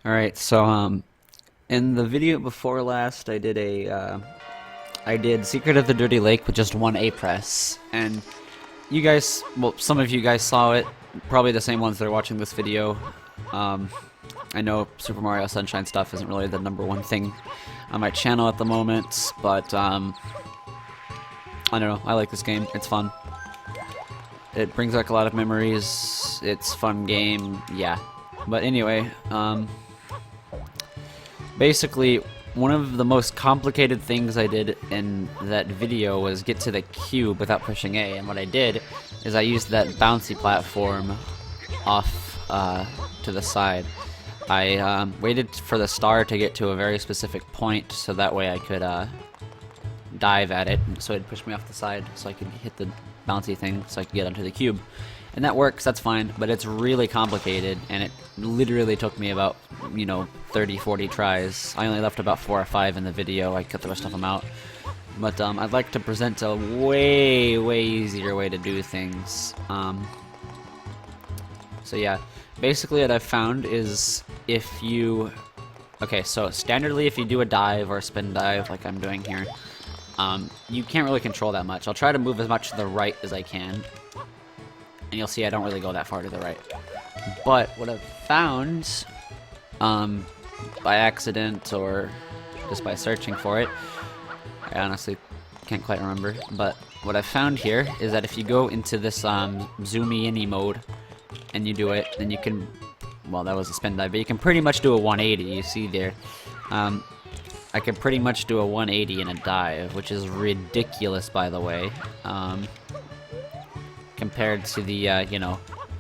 Alright, so in the video before last I did Secret of the Dirty Lake with just one A press, and you guys, well, some of you guys saw it, probably the same ones that are watching this video. Um, I know Super Mario Sunshine stuff isn't really the #1 thing on my channel at the moment, but I don't know, I like this game, it's fun. It brings back a lot of memories, it's a fun game, yeah. But anyway, basically, one of the most complicated things I did in that video was get to the cube without pushing A, and what I did is I used that bouncy platform off to the side. I waited for the star to get to a very specific point so that way I could dive at it, so it'd push me off the side so I could hit the bouncy thing so I could get onto the cube. And that works, that's fine, but it's really complicated, and it literally took me about, 30, 40 tries. I only left about 4 or 5 in the video, I cut the rest of them out. But I'd like to present a way, way easier way to do things. So yeah, basically what I've found is if you... Okay, so standardly if you do a dive or a spin dive like I'm doing here, you can't really control that much. I'll try to move as much to the right as I can. And you'll see I don't really go that far to the right. But what I've found, by accident or just by searching for it, I honestly can't quite remember, but what I've found here is that if you go into this zoomy in mode and you do it, then you can, well, that was a spin dive, but you can pretty much do a 180, you see there. I can pretty much do a 180 in a dive, which is ridiculous, by the way. Compared to the,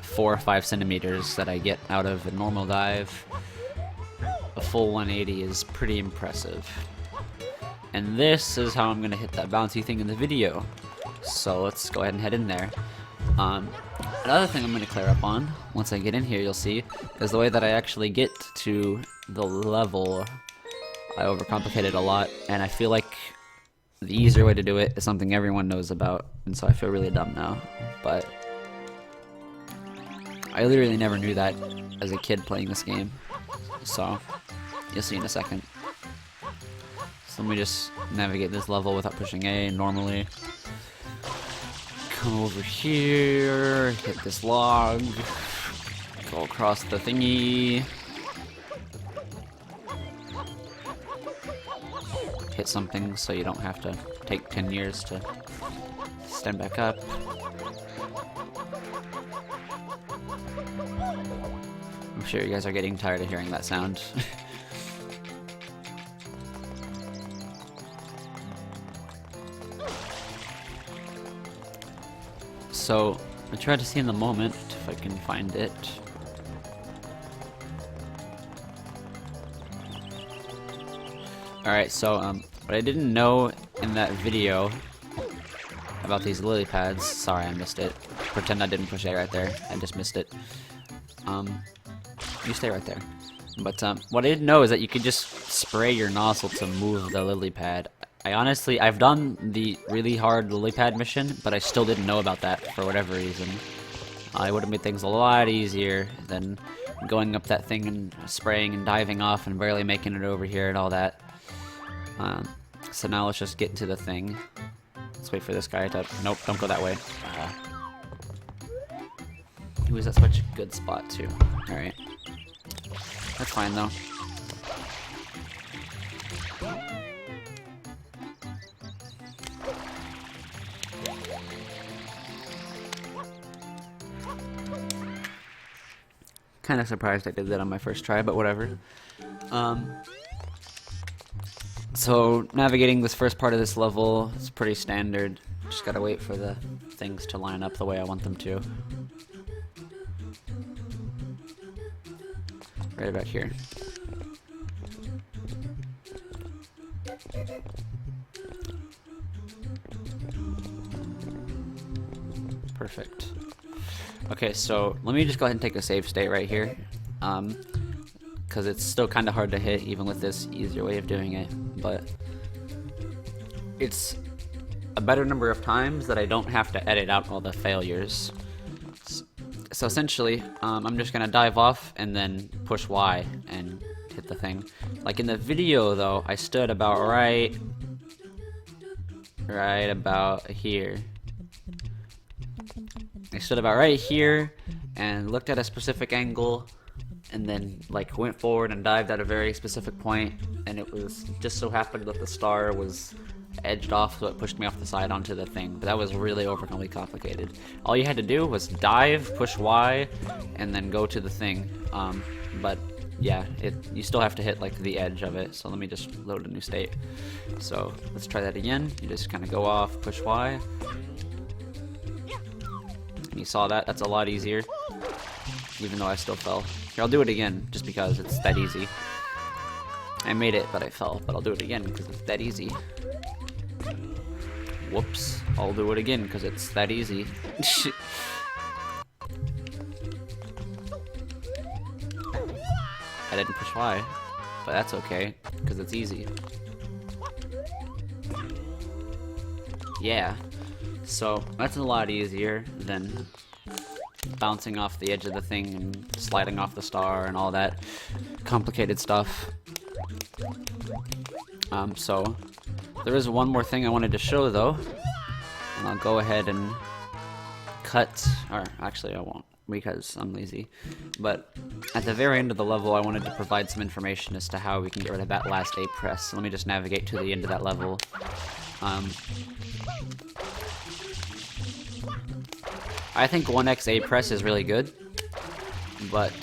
4 or 5 centimeters that I get out of a normal dive, a full 180 is pretty impressive. And this is how I'm going to hit that bouncy thing in the video. So let's go ahead and head in there. Another thing I'm going to clear up on, once I get in here you'll see, is the way that I actually get to the level. I overcomplicated a lot, and I feel like the easier way to do it is something everyone knows about, and so I feel really dumb now, but I literally never knew that as a kid playing this game, so you'll see in a second. So let me just navigate this level without pushing A normally. Come over here, hit this log, go across the thingy, hit something so you don't have to take 10 years to stand back up. I'm sure you guys are getting tired of hearing that sound. So, I tried to see in the moment if I can find it. Alright, so what I didn't know in that video about these lily pads, sorry I missed it. Pretend I didn't push A right there, I just missed it. You stay right there. But what I didn't know is that you could just spray your nozzle to move the lily pad. I've done the really hard lily pad mission, but I still didn't know about that for whatever reason. It would have made things a lot easier than going up that thing and spraying and diving off and barely making it over here and all that. So now let's just get into the thing. Let's wait for this guy to... Nope, don't go that way. He was at such a good spot too. Alright. That's fine though. Kind of surprised I did that on my first try, but whatever. So, navigating this first part of this level is pretty standard. Just gotta wait for the things to line up the way I want them to. Right about here. Perfect. Okay, so let me just go ahead and take a save state right here. Because it's still kind of hard to hit even with this easier way of doing it, but it's a better number of times that I don't have to edit out all the failures. So essentially, I'm just gonna dive off and then push Y and hit the thing. Like in the video though, I stood about right about here. I stood about right here and looked at a specific angle and then like went forward and dived at a very specific point, and it was just so happened that the star was edged off, so it pushed me off the side onto the thing. But that was really overly complicated. All you had to do was dive, push Y, and then go to the thing. But yeah, you still have to hit like the edge of it. So let me just load a new state. So let's try that again. You just kind of go off, push Y. And you saw that, that's a lot easier, even though I still fell. Here, I'll do it again, just because it's that easy. I made it, but I fell, but I'll do it again, because it's that easy. Whoops, I'll do it again, because it's that easy. I didn't push Y, but that's okay, because it's easy. Yeah. So that's a lot easier than bouncing off the edge of the thing and sliding off the star and all that complicated stuff. So there is one more thing I wanted to show though, and I'll go ahead and cut, or actually I won't because I'm lazy, but at the very end of the level I wanted to provide some information as to how we can get rid of that last A press. So let me just navigate to the end of that level. I think 1x A press is really good, but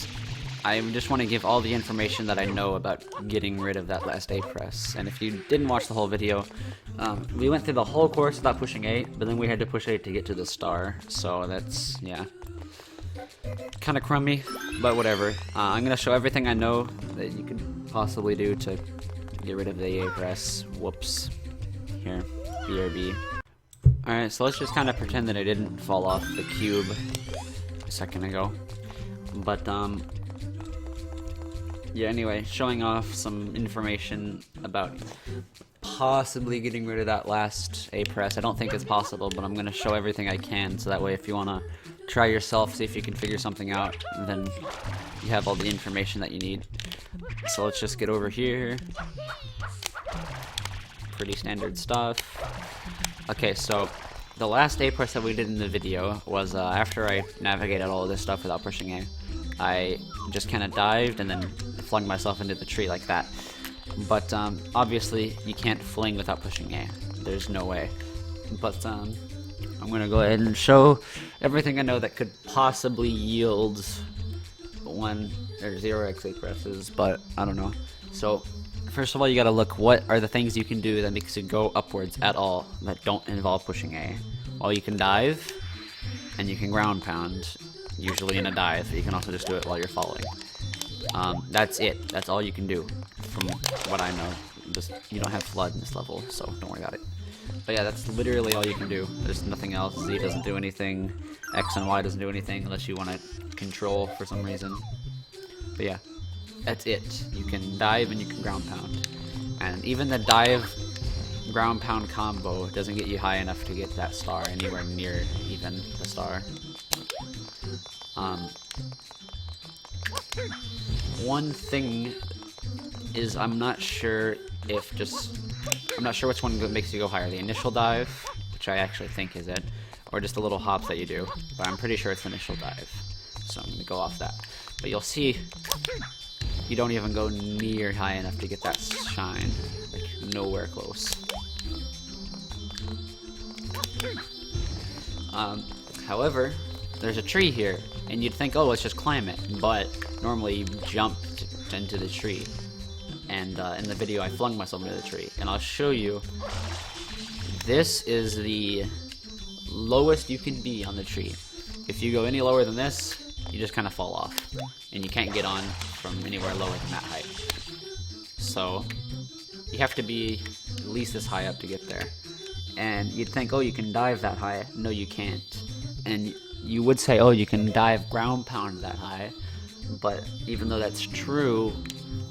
I just want to give all the information that I know about getting rid of that last A press. And if you didn't watch the whole video, we went through the whole course without pushing A, but then we had to push A to get to the star, so that's, yeah, kind of crummy, but whatever. I'm going to show everything I know that you could possibly do to get rid of the A press. Whoops. Here, BRB. Alright, so let's just kind of pretend that I didn't fall off the cube a second ago. But, yeah, anyway, showing off some information about possibly getting rid of that last A press. I don't think it's possible, but I'm going to show everything I can, so that way if you want to try yourself, see if you can figure something out, then you have all the information that you need. So let's just get over here. Pretty standard stuff. Okay, so the last A press that we did in the video was after I navigated all of this stuff without pushing A. I just kind of dived and then flung myself into the tree like that. But obviously you can't fling without pushing A. There's no way. But I'm gonna go ahead and show everything I know that could possibly yield 1 or 0x A presses, but I don't know. So first of all, you gotta look what are the things you can do that makes it go upwards at all that don't involve pushing A. Well, you can dive, and you can ground pound, usually in a dive. You can also just do it while you're falling. That's it. That's all you can do, from what I know. Just, you don't have flood in this level, so don't worry about it. But yeah, that's literally all you can do. There's nothing else. Z doesn't do anything. X and Y doesn't do anything unless you want to control for some reason. But yeah. That's it. You can dive and you can ground pound. And even the dive ground pound combo doesn't get you high enough to get that star anywhere near even the star. One thing is I'm not sure which one makes you go higher. The initial dive, which I actually think is it, or just the little hops that you do. But I'm pretty sure it's the initial dive. So I'm going to go off that. But you'll see you don't even go near high enough to get that shine. Like, nowhere close. However, there's a tree here, and you'd think, oh, let's just climb it. But normally you jump into the tree. And in the video, I flung myself into the tree. And I'll show you. This is the lowest you can be on the tree. If you go any lower than this, you just kind of fall off, and you can't get on from anywhere lower than that height. So you have to be at least this high up to get there. And you'd think, oh, you can dive that high. No, you can't. And you would say, oh, you can dive ground pound that high. But even though that's true,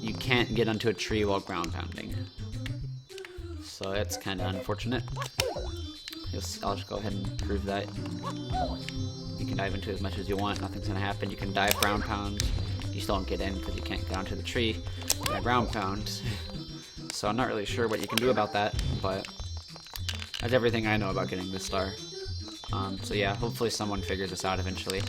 you can't get onto a tree while ground pounding. So that's kind of unfortunate. I'll just go ahead and prove that. You can dive into as much as you want. Nothing's gonna happen. You can dive ground pound. You still don't get in because you can't get onto the tree. You ground pound. So I'm not really sure what you can do about that, but that's everything I know about getting this star. So yeah, hopefully someone figures this out eventually.